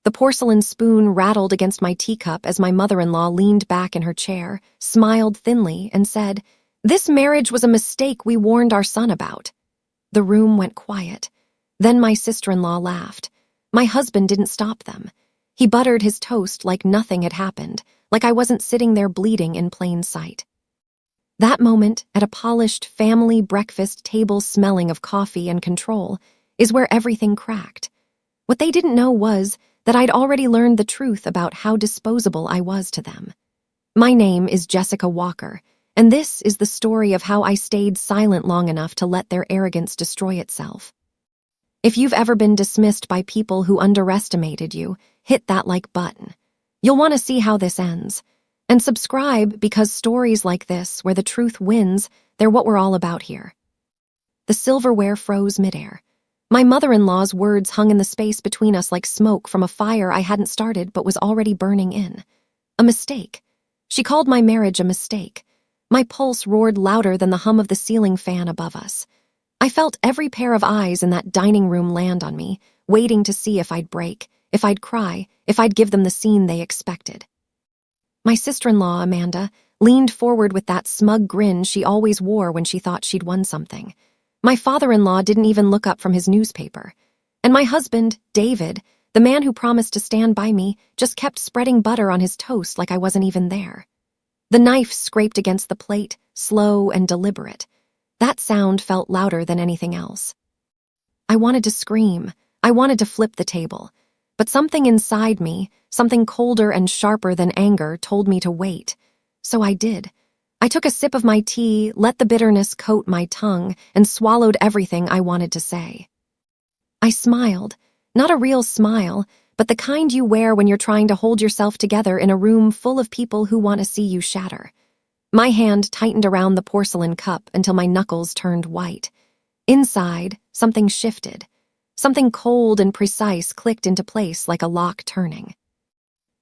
The porcelain spoon rattled against my teacup as my mother-in-law leaned back in her chair, smiled thinly, and said, "This marriage was a mistake we warned our son about." The room went quiet. Then my sister-in-law laughed. My husband didn't stop them. He buttered his toast like nothing had happened, like I wasn't sitting there bleeding in plain sight. That moment, at a polished family breakfast table smelling of coffee and control, is where everything cracked. What they didn't know was that I'd already learned the truth about how disposable I was to them. My name is Jessica Walker, and this is the story of how I stayed silent long enough to let their arrogance destroy itself. If you've ever been dismissed by people who underestimated you, hit that like button. You'll want to see how this ends. And subscribe, because stories like this, where the truth wins, they're what we're all about here. The silverware froze midair. My mother-in-law's words hung in the space between us like smoke from a fire I hadn't started but was already burning in. A mistake. She called my marriage a mistake. My pulse roared louder than the hum of the ceiling fan above us. I felt every pair of eyes in that dining room land on me, waiting to see if I'd break, if I'd cry, if I'd give them the scene they expected. My sister-in-law, Amanda, leaned forward with that smug grin she always wore when she thought she'd won something. My father-in-law didn't even look up from his newspaper. And my husband, David, the man who promised to stand by me, just kept spreading butter on his toast like I wasn't even there. The knife scraped against the plate, slow and deliberate. That sound felt louder than anything else. I wanted to scream. I wanted to flip the table. But something inside me, something colder and sharper than anger, told me to wait. So I did. I took a sip of my tea, let the bitterness coat my tongue, and swallowed everything I wanted to say. I smiled. Not a real smile, but the kind you wear when you're trying to hold yourself together in a room full of people who want to see you shatter. My hand tightened around the porcelain cup until my knuckles turned white. Inside, something shifted. Something cold and precise clicked into place like a lock turning.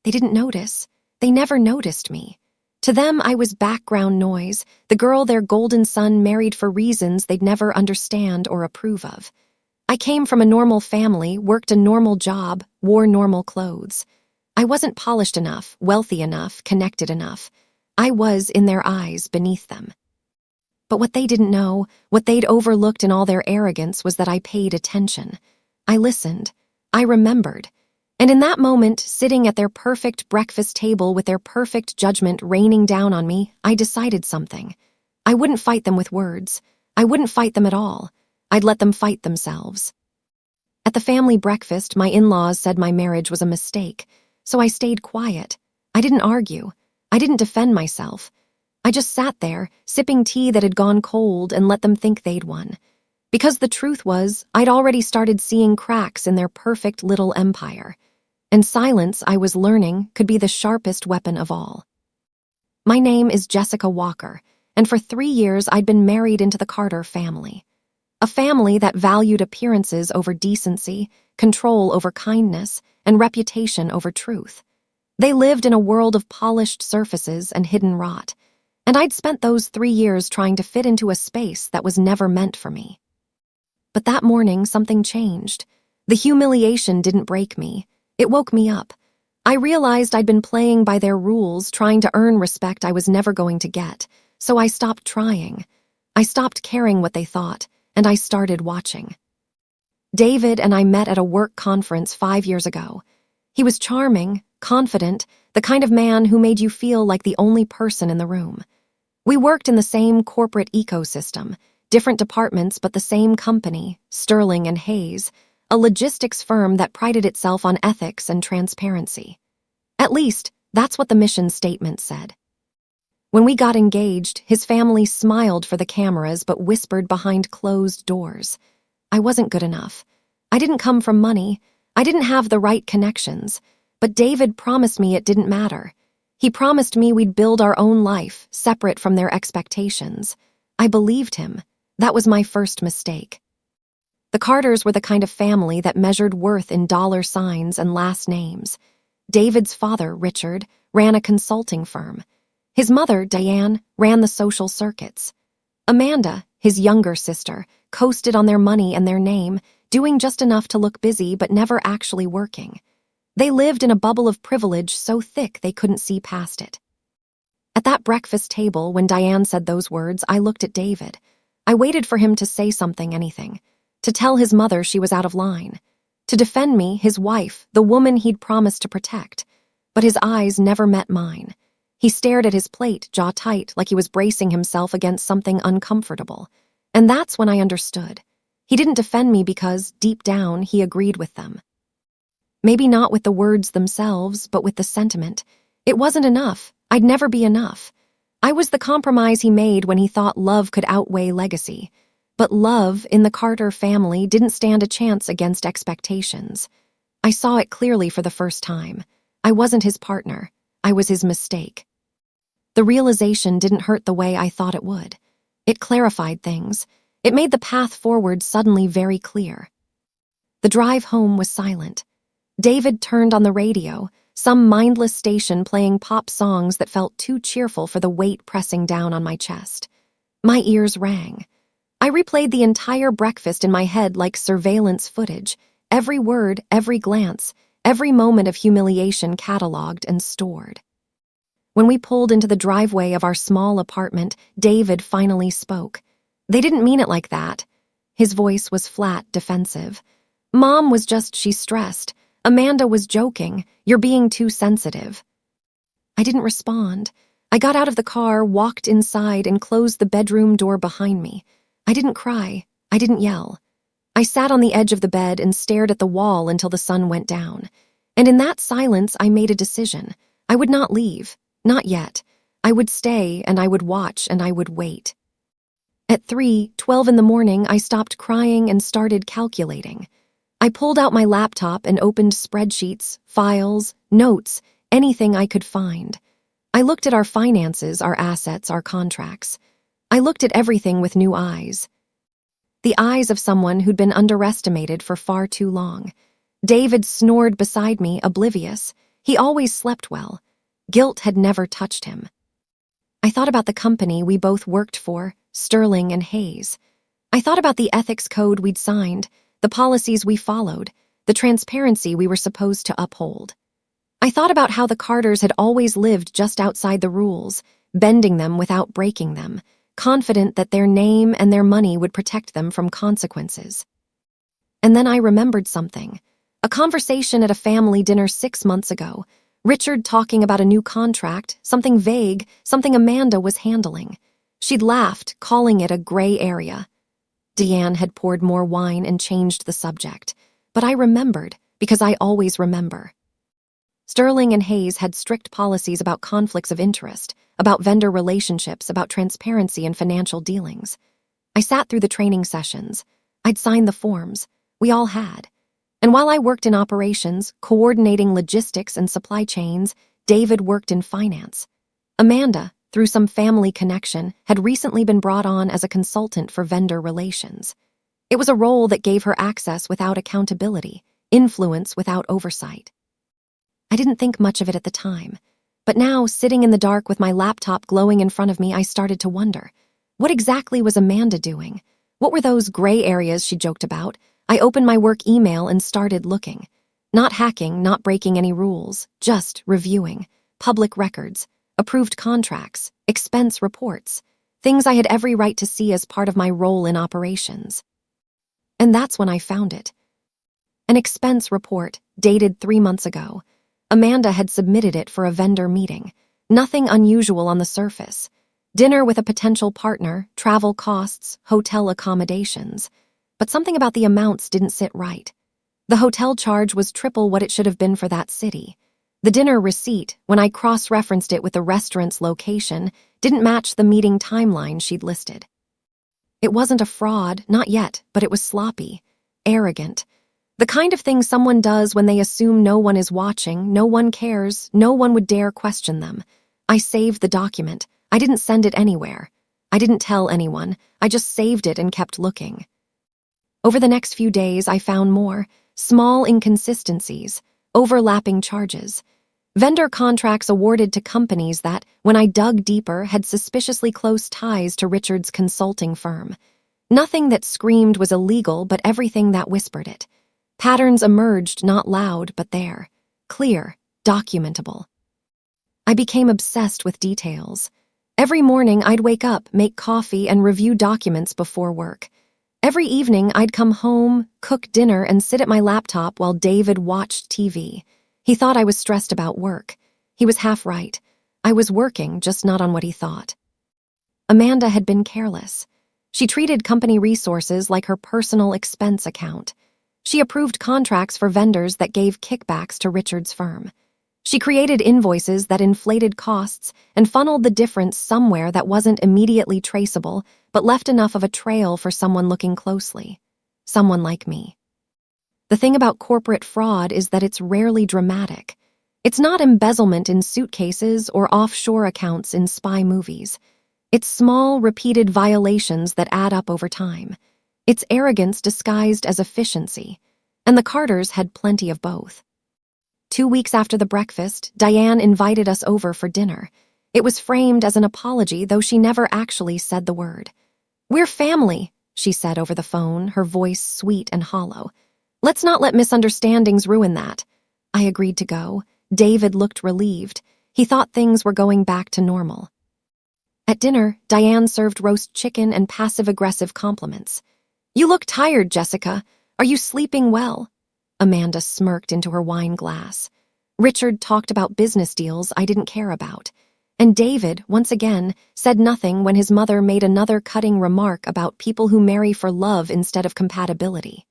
They didn't notice. They never noticed me. To them, I was background noise, the girl their golden son married for reasons they'd never understand or approve of. I came from a normal family, worked a normal job, wore normal clothes. I wasn't polished enough, wealthy enough, connected enough. I was, in their eyes, beneath them. But what they didn't know, what they'd overlooked in all their arrogance, was that I paid attention. I listened. I remembered. And in that moment, sitting at their perfect breakfast table with their perfect judgment raining down on me, I decided something. I wouldn't fight them with words. I wouldn't fight them at all. I'd let them fight themselves. At the family breakfast, my in-laws said my marriage was a mistake, so I stayed quiet. I didn't argue. I didn't defend myself. I just sat there, sipping tea that had gone cold, and let them think they'd won. Because the truth was, I'd already started seeing cracks in their perfect little empire. And silence, I was learning, could be the sharpest weapon of all. My name is Jessica Walker, and for 3 years I'd been married into the Carter family. A family that valued appearances over decency, control over kindness, and reputation over truth. They lived in a world of polished surfaces and hidden rot, and I'd spent those 3 years trying to fit into a space that was never meant for me. But that morning, something changed. The humiliation didn't break me. It woke me up. I realized I'd been playing by their rules, trying to earn respect I was never going to get, so I stopped trying. I stopped caring what they thought, and I started watching. David and I met at a work conference 5 years ago. He was charming, confident, the kind of man who made you feel like the only person in the room. We worked in the same corporate ecosystem, different departments but the same company, Sterling and Hayes, a logistics firm that prided itself on ethics and transparency. At least, that's what the mission statement said. When we got engaged, his family smiled for the cameras but whispered behind closed doors. I wasn't good enough. I didn't come from money. I didn't have the right connections. But David promised me it didn't matter. He promised me we'd build our own life, separate from their expectations. I believed him. That was my first mistake. The Carters were the kind of family that measured worth in dollar signs and last names. David's father, Richard, ran a consulting firm. His mother, Diane, ran the social circuits. Amanda, his younger sister, coasted on their money and their name, doing just enough to look busy but never actually working. They lived in a bubble of privilege so thick they couldn't see past it. At that breakfast table, when Diane said those words, I looked at David. I waited for him to say something, anything. To tell his mother she was out of line. To defend me, his wife, the woman he'd promised to protect. But his eyes never met mine. He stared at his plate, jaw tight, like he was bracing himself against something uncomfortable. And that's when I understood. He didn't defend me because, deep down, he agreed with them. Maybe not with the words themselves, but with the sentiment. It wasn't enough. I'd never be enough. I was the compromise he made when he thought love could outweigh legacy. But love, in the Carter family, didn't stand a chance against expectations. I saw it clearly for the first time. I wasn't his partner. I was his mistake. The realization didn't hurt the way I thought it would. It clarified things. It made the path forward suddenly very clear. The drive home was silent. David turned on the radio, some mindless station playing pop songs that felt too cheerful for the weight pressing down on my chest. My ears rang. I replayed the entire breakfast in my head like surveillance footage, every word, every glance, every moment of humiliation cataloged and stored. When we pulled into the driveway of our small apartment, David finally spoke. They didn't mean it like that. His voice was flat, defensive. Mom was just, she's stressed. Amanda was joking. You're being too sensitive. I didn't respond. I got out of the car, walked inside, and closed the bedroom door behind me. I didn't cry. I didn't yell. I sat on the edge of the bed and stared at the wall until the sun went down. And in that silence, I made a decision. I would not leave. Not yet. I would stay, and I would watch, and I would wait. At 3:12 in the morning, I stopped crying and started calculating. I pulled out my laptop and opened spreadsheets, files, notes, anything I could find. I looked at our finances, our assets, our contracts. I looked at everything with new eyes. The eyes of someone who'd been underestimated for far too long. David snored beside me, oblivious. He always slept well. Guilt had never touched him. I thought about the company we both worked for, Sterling and Hayes. I thought about the ethics code we'd signed, the policies we followed, the transparency we were supposed to uphold. I thought about how the Carters had always lived just outside the rules, bending them without breaking them, confident that their name and their money would protect them from consequences. And then I remembered something. A conversation at a family dinner 6 months ago. Richard talking about a new contract, something vague, something Amanda was handling. She'd laughed, calling it a gray area. Deanne had poured more wine and changed the subject. But I remembered, because I always remember. Sterling and Hayes had strict policies about conflicts of interest, about vendor relationships, about transparency and financial dealings. I sat through the training sessions. I'd signed the forms. We all had. And while I worked in operations, coordinating logistics and supply chains, David worked in finance. Amanda, through some family connection, had recently been brought on as a consultant for vendor relations. It was a role that gave her access without accountability, influence without oversight. I didn't think much of it at the time, but now, sitting in the dark with my laptop glowing in front of me, I started to wonder, what exactly was Amanda doing? What were those gray areas she joked about? I opened my work email and started looking. Not hacking, not breaking any rules, just reviewing. Public records, approved contracts, expense reports, things I had every right to see as part of my role in operations. And that's when I found it. An expense report, dated 3 months ago. Amanda had submitted it for a vendor meeting. Nothing unusual on the surface. Dinner with a potential partner, travel costs, hotel accommodations. But something about the amounts didn't sit right. The hotel charge was triple what it should have been for that city. The dinner receipt, when I cross-referenced it with the restaurant's location, didn't match the meeting timeline she'd listed. It wasn't a fraud, not yet, but it was sloppy, arrogant. The kind of thing someone does when they assume no one is watching, no one cares, no one would dare question them. I saved the document. I didn't send it anywhere. I didn't tell anyone. I just saved it and kept looking. Over the next few days, I found more, small inconsistencies, overlapping charges. Vendor contracts awarded to companies that, when I dug deeper, had suspiciously close ties to Richard's consulting firm. Nothing that screamed was illegal, but everything that whispered it. Patterns emerged, not loud, but there. Clear, documentable. I became obsessed with details. Every morning I'd wake up, make coffee, and review documents before work. Every evening I'd come home, cook dinner, and sit at my laptop while David watched TV. He thought I was stressed about work. He was half right. I was working, just not on what he thought. Amanda had been careless. She treated company resources like her personal expense account. She approved contracts for vendors that gave kickbacks to Richard's firm. She created invoices that inflated costs and funneled the difference somewhere that wasn't immediately traceable, but left enough of a trail for someone looking closely. Someone like me. The thing about corporate fraud is that it's rarely dramatic. It's not embezzlement in suitcases or offshore accounts in spy movies. It's small, repeated violations that add up over time. It's arrogance disguised as efficiency. And the Carters had plenty of both. 2 weeks after the breakfast, Diane invited us over for dinner. It was framed as an apology, though she never actually said the word. "We're family," she said over the phone, her voice sweet and hollow. "Let's not let misunderstandings ruin that." I agreed to go. David looked relieved. He thought things were going back to normal. At dinner, Diane served roast chicken and passive-aggressive compliments. "You look tired, Jessica. Are you sleeping well?" Amanda smirked into her wine glass. Richard talked about business deals I didn't care about. And David, once again, said nothing when his mother made another cutting remark about people who marry for love instead of compatibility.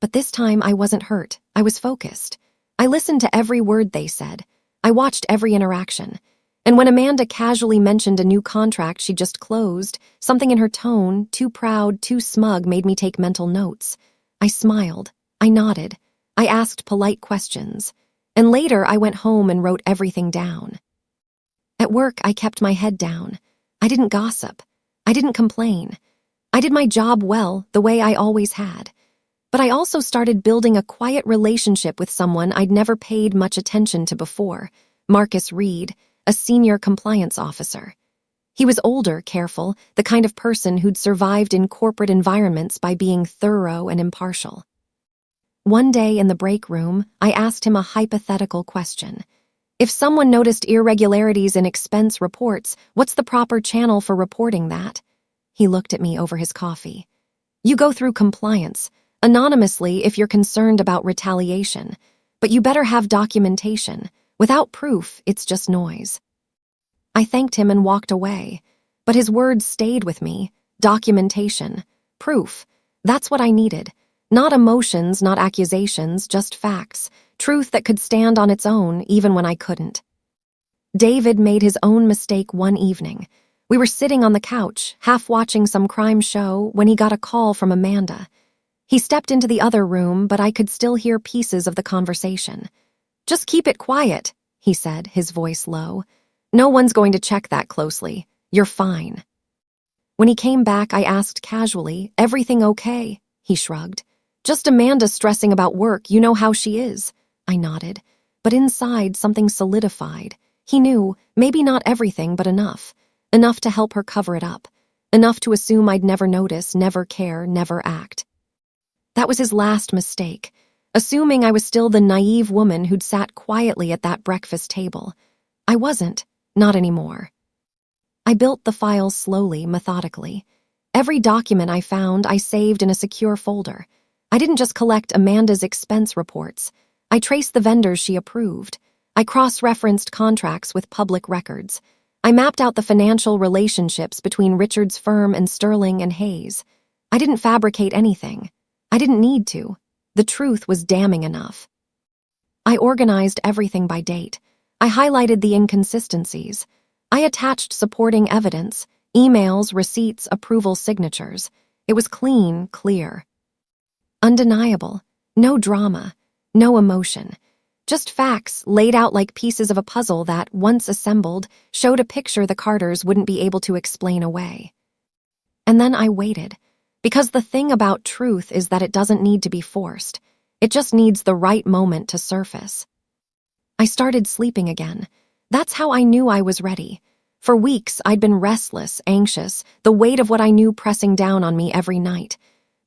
But this time I wasn't hurt. I was focused. I listened to every word they said. I watched every interaction. And when Amanda casually mentioned a new contract she just closed, something in her tone, too proud, too smug, made me take mental notes. I smiled. I nodded. I asked polite questions. And later I went home and wrote everything down. At work, I kept my head down. I didn't gossip. I didn't complain. I did my job well, the way I always had. But I also started building a quiet relationship with someone I'd never paid much attention to before, Marcus Reed, a senior compliance officer. He was older, careful, the kind of person who'd survived in corporate environments by being thorough and impartial. One day in the break room, I asked him a hypothetical question. If someone noticed irregularities in expense reports, what's the proper channel for reporting that? He looked at me over his coffee. You go through compliance, anonymously if you're concerned about retaliation, but you better have documentation. Without proof, it's just noise. I thanked him and walked away, but his words stayed with me. Documentation. Proof. That's what I needed. Not emotions, not accusations, just facts. Truth that could stand on its own, even when I couldn't. David made his own mistake one evening. We were sitting on the couch, half watching some crime show, when he got a call from Amanda. He stepped into the other room, but I could still hear pieces of the conversation. "Just keep it quiet," he said, his voice low. "No one's going to check that closely. You're fine." When he came back, I asked casually, "Everything okay?" He shrugged. "Just Amanda stressing about work, you know how she is." I nodded, but inside something solidified. He knew, maybe not everything, but enough. Enough to help her cover it up. Enough to assume I'd never notice, never care, never act. That was his last mistake, assuming I was still the naive woman who'd sat quietly at that breakfast table. I wasn't, not anymore. I built the files slowly, methodically. Every document I found, I saved in a secure folder. I didn't just collect Amanda's expense reports. I traced the vendors she approved. I cross-referenced contracts with public records. I mapped out the financial relationships between Richard's firm and Sterling and Hayes. I didn't fabricate anything. I didn't need to. The truth was damning enough. I organized everything by date. I highlighted the inconsistencies. I attached supporting evidence, emails, receipts, approval signatures. It was clean, clear. Undeniable. No drama. No emotion. Just facts laid out like pieces of a puzzle that, once assembled, showed a picture the Carters wouldn't be able to explain away. And then I waited. Because the thing about truth is that it doesn't need to be forced. It just needs the right moment to surface. I started sleeping again. That's how I knew I was ready. For weeks, I'd been restless, anxious, the weight of what I knew pressing down on me every night.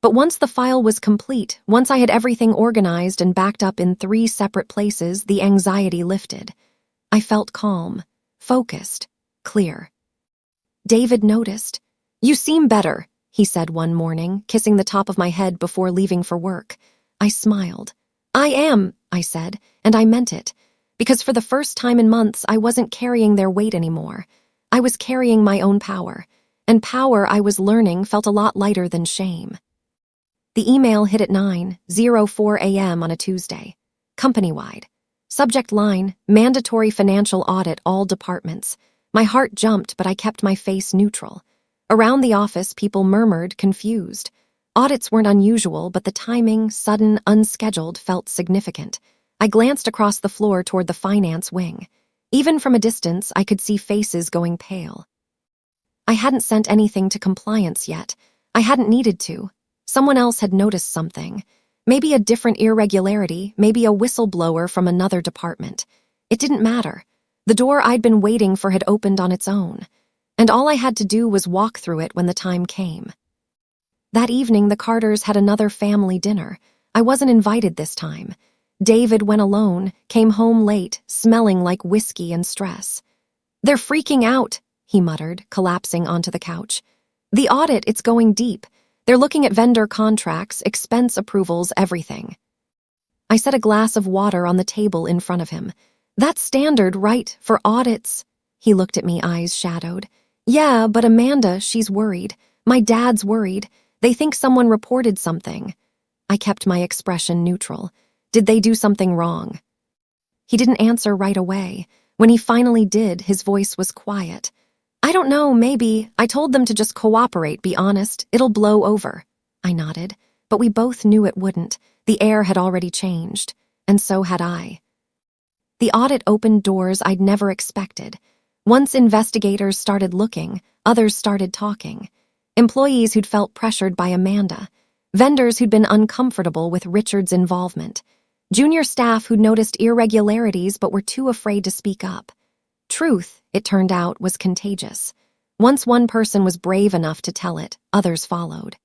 But once the file was complete, once I had everything organized and backed up in 3 separate places, the anxiety lifted. I felt calm, focused, clear. David noticed. "You seem better," he said one morning, kissing the top of my head before leaving for work. I smiled. "I am," I said, and I meant it, because for the first time in months I wasn't carrying their weight anymore. I was carrying my own power, and power, I was learning, felt a lot lighter than shame. The email hit at 9:04 a.m. on a Tuesday. Company-wide. Subject line, mandatory financial audit all departments. My heart jumped, but I kept my face neutral. Around the office, people murmured, confused. Audits weren't unusual, but the timing, sudden, unscheduled, felt significant. I glanced across the floor toward the finance wing. Even from a distance, I could see faces going pale. I hadn't sent anything to compliance yet. I hadn't needed to. Someone else had noticed something. Maybe a different irregularity, maybe a whistleblower from another department. It didn't matter. The door I'd been waiting for had opened on its own, and all I had to do was walk through it when the time came. That evening, the Carters had another family dinner. I wasn't invited this time. David went alone, came home late, smelling like whiskey and stress. "They're freaking out," he muttered, collapsing onto the couch. "The audit, it's going deep. They're looking at vendor contracts, expense approvals, everything." I set a glass of water on the table in front of him. "That's standard, right, for audits?" He looked at me, eyes shadowed. "Yeah, but Amanda, she's worried. My dad's worried. They think someone reported something." I kept my expression neutral. Did they do something wrong? He didn't answer right away. When he finally did, his voice was quiet. "I don't know, maybe. I told them to just cooperate, be honest. It'll blow over." I nodded, but we both knew it wouldn't. The air had already changed, and so had I. The audit opened doors I'd never expected. Once investigators started looking, others started talking. Employees who'd felt pressured by Amanda. Vendors who'd been uncomfortable with Richard's involvement. Junior staff who'd noticed irregularities but were too afraid to speak up. Truth, it turned out, was contagious. Once one person was brave enough to tell it, others followed.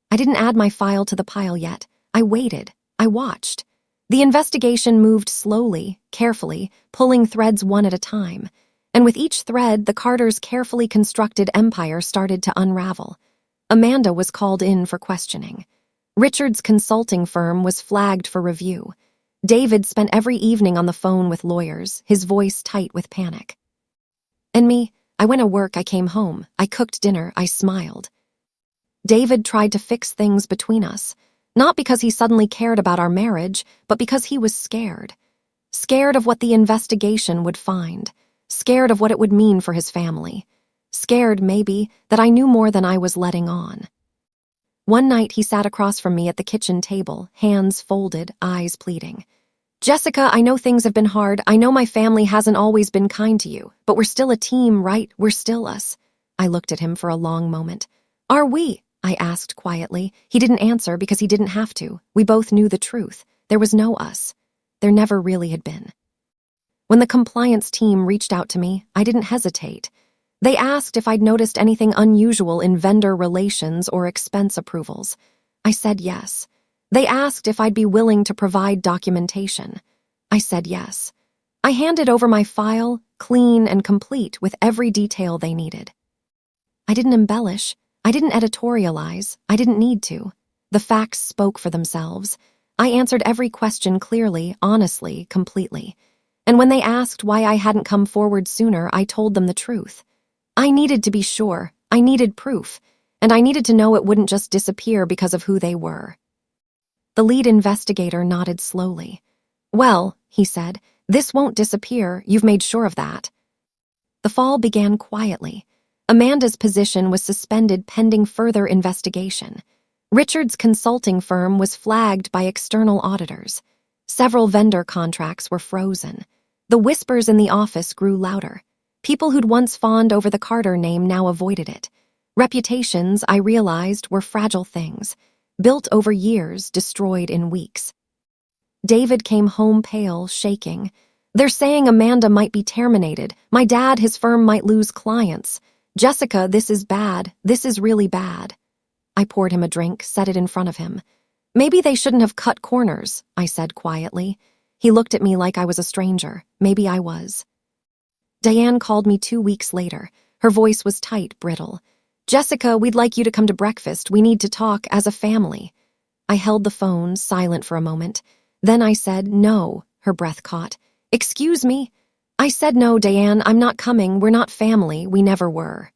I didn't add my file to the pile yet. I waited. I watched. The investigation moved slowly, carefully, pulling threads one at a time. And with each thread, the Carters' carefully constructed empire started to unravel. Amanda was called in for questioning. Richard's consulting firm was flagged for review. David spent every evening on the phone with lawyers, his voice tight with panic. And me, I went to work, I came home, I cooked dinner, I smiled. David tried to fix things between us, not because he suddenly cared about our marriage, but because he was scared. Scared of what the investigation would find. Scared of what it would mean for his family. Scared, maybe, that I knew more than I was letting on. One night he sat across from me at the kitchen table, hands folded, eyes pleading. "Jessica, I know things have been hard. I know my family hasn't always been kind to you, but we're still a team, right? We're still us." I looked at him for a long moment. "Are we?" I asked quietly. He didn't answer because he didn't have to. We both knew the truth. There was no us. There never really had been. When the compliance team reached out to me, I didn't hesitate. They asked if I'd noticed anything unusual in vendor relations or expense approvals. I said yes. They asked if I'd be willing to provide documentation. I said yes. I handed over my file, clean and complete, with every detail they needed. I didn't embellish. I didn't editorialize. I didn't need to. The facts spoke for themselves. I answered every question clearly, honestly, completely. And when they asked why I hadn't come forward sooner, I told them the truth. I needed to be sure. I needed proof. And I needed to know it wouldn't just disappear because of who they were. The lead investigator nodded slowly. "Well," he said, "this won't disappear. You've made sure of that." The fall began quietly. Amanda's position was suspended pending further investigation. Richard's consulting firm was flagged by external auditors. Several vendor contracts were frozen. The whispers in the office grew louder. People who'd once fawned over the Carter name now avoided it. Reputations, I realized, were fragile things, built over years, destroyed in weeks. David came home pale, shaking. "They're saying Amanda might be terminated. My dad, his firm might lose clients. Jessica, this is bad. This is really bad." I poured him a drink, set it in front of him. Maybe they shouldn't have cut corners, I said quietly. He looked at me like I was a stranger. Maybe I was. Diane called me 2 weeks later. Her voice was tight, brittle. Jessica, we'd like you to come to breakfast. We need to talk as a family. I held the phone, silent for a moment. Then I said, no, her breath caught. Excuse me? I said no, Diane, I'm not coming. We're not family. We never were.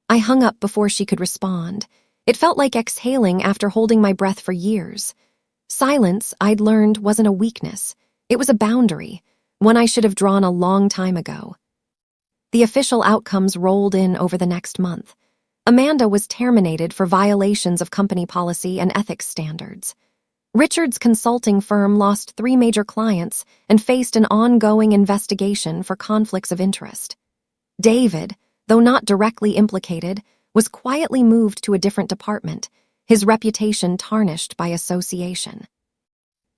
I hung up before she could respond. It felt like exhaling after holding my breath for years. Silence, I'd learned, wasn't a weakness. It was a boundary, one I should have drawn a long time ago. The official outcomes rolled in over the next month. Amanda was terminated for violations of company policy and ethics standards. Richard's consulting firm lost 3 major clients and faced an ongoing investigation for conflicts of interest. David, though not directly implicated, was quietly moved to a different department, his reputation tarnished by association.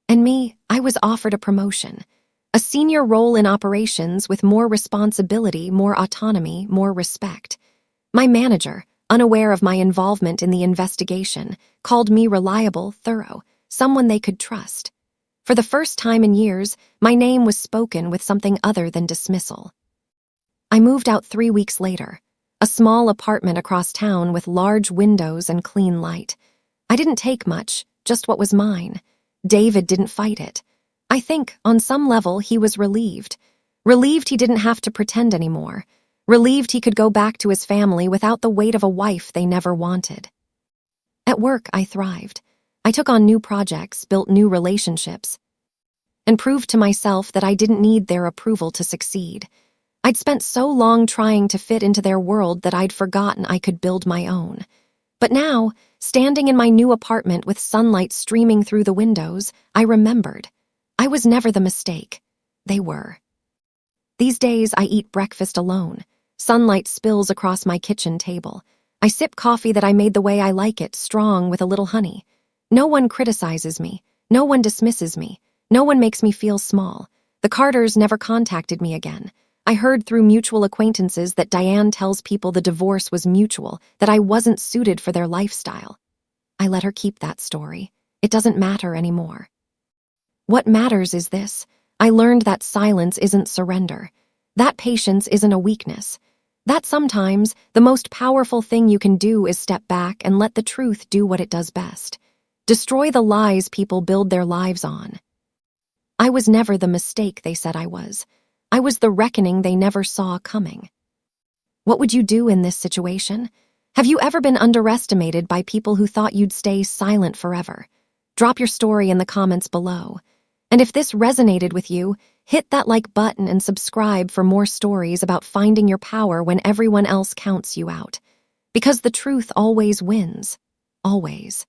And me, I was offered a promotion, a senior role in operations with more responsibility, more autonomy, more respect. My manager, unaware of my involvement in the investigation, called me reliable, thorough, someone they could trust. For the first time in years, my name was spoken with something other than dismissal. I moved out 3 weeks later, a small apartment across town with large windows and clean light. I didn't take much, just what was mine. David didn't fight it. I think, on some level, he was relieved. Relieved he didn't have to pretend anymore. Relieved he could go back to his family without the weight of a wife they never wanted. At work, I thrived. I took on new projects, built new relationships, and proved to myself that I didn't need their approval to succeed. I'd spent so long trying to fit into their world that I'd forgotten I could build my own. But now, standing in my new apartment with sunlight streaming through the windows, I remembered. I was never the mistake. They were. These days, I eat breakfast alone. Sunlight spills across my kitchen table. I sip coffee that I made the way I like it, strong with a little honey. No one criticizes me. No one dismisses me. No one makes me feel small. The Carters never contacted me again. I heard through mutual acquaintances that Diane tells people the divorce was mutual, that I wasn't suited for their lifestyle. I let her keep that story. It doesn't matter anymore. What matters is this. I learned that silence isn't surrender. That patience isn't a weakness. That sometimes the most powerful thing you can do is step back and let the truth do what it does best. Destroy the lies people build their lives on. I was never the mistake they said I was. I was the reckoning they never saw coming. What would you do in this situation? Have you ever been underestimated by people who thought you'd stay silent forever? Drop your story in the comments below. And if this resonated with you, hit that like button and subscribe for more stories about finding your power when everyone else counts you out. Because the truth always wins. Always.